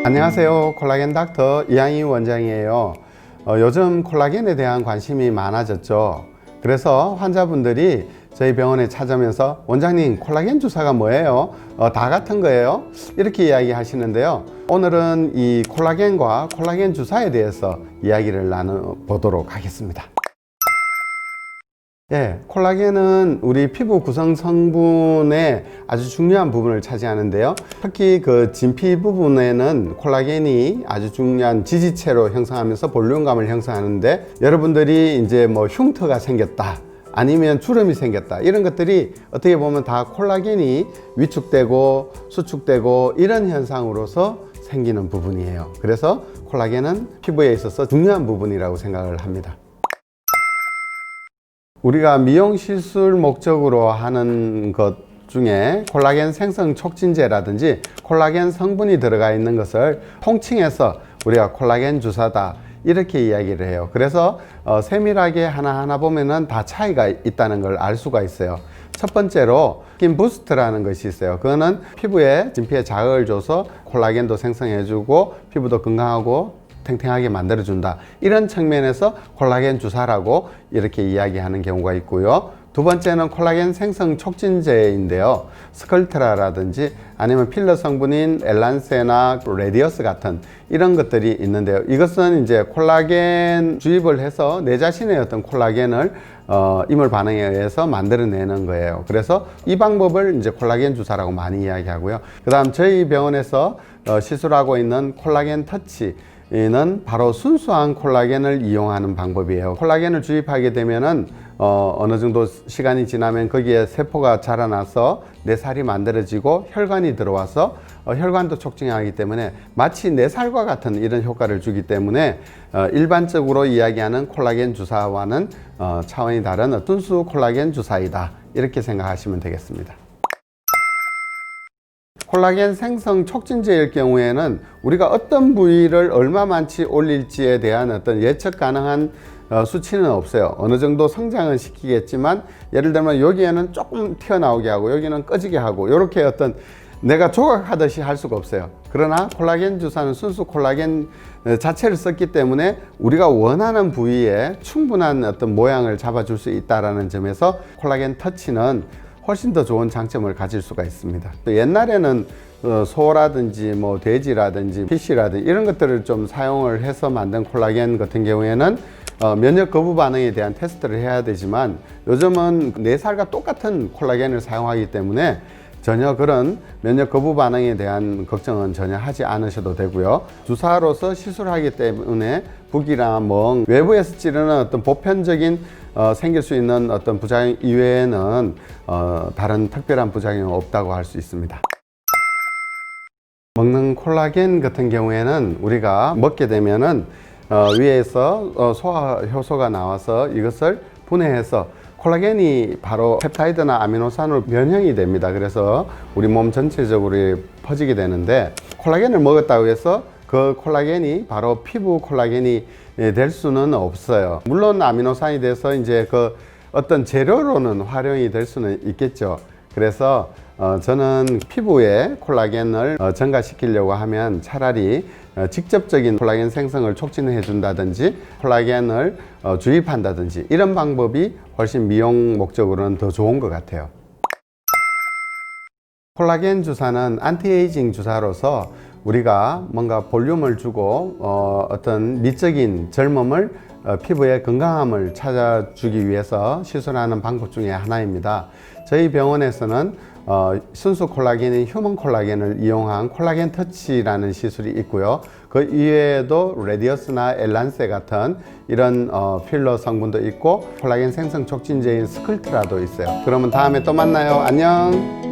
안녕하세요. 콜라겐 닥터 이항희 원장이에요. 요즘 콜라겐에 대한 관심이 많아졌죠. 그래서 환자분들이 저희 병원에 찾아오면서 원장님, 콜라겐 주사가 뭐예요? 다 같은 거예요? 이렇게 이야기 하시는데요. 오늘은 이 콜라겐과 콜라겐 주사에 대해서 이야기를 나눠보도록 하겠습니다. 콜라겐은 우리 피부 구성 성분의 아주 중요한 부분을 차지하는데요. 특히 그 진피 부분에는 콜라겐이 아주 중요한 지지체로 형성하면서 볼륨감을 형성하는데, 여러분들이 이제 뭐 흉터가 생겼다, 아니면 주름이 생겼다, 이런 것들이 어떻게 보면 다 콜라겐이 위축되고 수축되고 이런 현상으로서 생기는 부분이에요. 그래서 콜라겐은 피부에 있어서 중요한 부분이라고 생각을 합니다. 우리가 미용 시술 목적으로 하는 것 중에 콜라겐 생성 촉진제라든지 콜라겐 성분이 들어가 있는 것을 통칭해서 우리가 콜라겐 주사다, 이렇게 이야기를 해요. 그래서 세밀하게 하나하나 보면은 다 차이가 있다는 걸 알 수가 있어요. 첫 번째로 스킨 부스트라는 것이 있어요. 그거는 피부에, 진피에 자극을 줘서 콜라겐도 생성해주고 피부도 건강하고 탱탱하게 만들어준다, 이런 측면에서 콜라겐 주사라고 이렇게 이야기하는 경우가 있고요. 두 번째는 콜라겐 생성 촉진제인데요. 스컬트라라든지 아니면 필러 성분인 엘란세나 레디어스 같은 이런 것들이 있는데요. 이것은 이제 콜라겐 주입을 해서 내 자신의 어떤 콜라겐을 이물 반응에 의해서 만들어내는 거예요. 그래서 이 방법을 이제 콜라겐 주사라고 많이 이야기하고요. 그 다음 저희 병원에서 시술하고 있는 콜라겐 터치, 이는 바로 순수한 콜라겐을 이용하는 방법이에요. 콜라겐을 주입하게 되면은 어느 정도 시간이 지나면 거기에 세포가 자라나서 내 살이 만들어지고 혈관이 들어와서 혈관도 촉진하기 때문에 마치 내 살과 같은 이런 효과를 주기 때문에 일반적으로 이야기하는 콜라겐 주사와는 차원이 다른 순수 콜라겐 주사이다, 이렇게 생각하시면 되겠습니다. 콜라겐 생성 촉진제일 경우에는 우리가 어떤 부위를 얼마만치 올릴지에 대한 어떤 예측 가능한 수치는 없어요. 어느 정도 성장은 시키겠지만, 예를 들면 여기에는 조금 튀어나오게 하고 여기는 꺼지게 하고, 이렇게 어떤 내가 조각하듯이 할 수가 없어요. 그러나 콜라겐 주사는 순수 콜라겐 자체를 썼기 때문에 우리가 원하는 부위에 충분한 어떤 모양을 잡아줄 수 있다는 점에서 콜라겐 터치는 훨씬 더 좋은 장점을 가질 수가 있습니다. 또 옛날에는 소라든지 뭐 돼지라든지 피쉬라든지 이런 것들을 좀 사용을 해서 만든 콜라겐 같은 경우에는 면역 거부 반응에 대한 테스트를 해야 되지만, 요즘은 내 살과 똑같은 콜라겐을 사용하기 때문에 전혀 그런 면역 거부 반응에 대한 걱정은 전혀 하지 않으셔도 되고요. 주사로서 시술하기 때문에 부기나 멍, 외부에서 찌르는 어떤 보편적인 생길 수 있는 어떤 부작용 이외에는 다른 특별한 부작용은 없다고 할 수 있습니다. 먹는 콜라겐 같은 경우에는 우리가 먹게 되면은 위에서 소화 효소가 나와서 이것을 분해해서 콜라겐이 바로 펩타이드나 아미노산으로 변형이 됩니다. 그래서 우리 몸 전체적으로 퍼지게 되는데, 콜라겐을 먹었다고 해서 그 콜라겐이 바로 피부 콜라겐이 될 수는 없어요. 물론 아미노산이 돼서 이제 그 어떤 재료로는 활용이 될 수는 있겠죠. 그래서 저는 피부에 콜라겐을 증가시키려고 하면 차라리 직접적인 콜라겐 생성을 촉진해 준다든지 콜라겐을 주입한다든지 이런 방법이 훨씬 미용 목적으로는 더 좋은 것 같아요. 콜라겐 주사는 안티에이징 주사로서 우리가 뭔가 볼륨을 주고 어떤 미적인 젊음을, 피부의 건강함을 찾아주기 위해서 시술하는 방법 중에 하나입니다. 저희 병원에서는 순수 콜라겐인 휴먼 콜라겐을 이용한 콜라겐 터치라는 시술이 있고요. 그 이외에도 레디어스나 엘란세 같은 이런 필러 성분도 있고 콜라겐 생성 촉진제인 스컬트라도 있어요. 그러면 다음에 또 만나요. 안녕.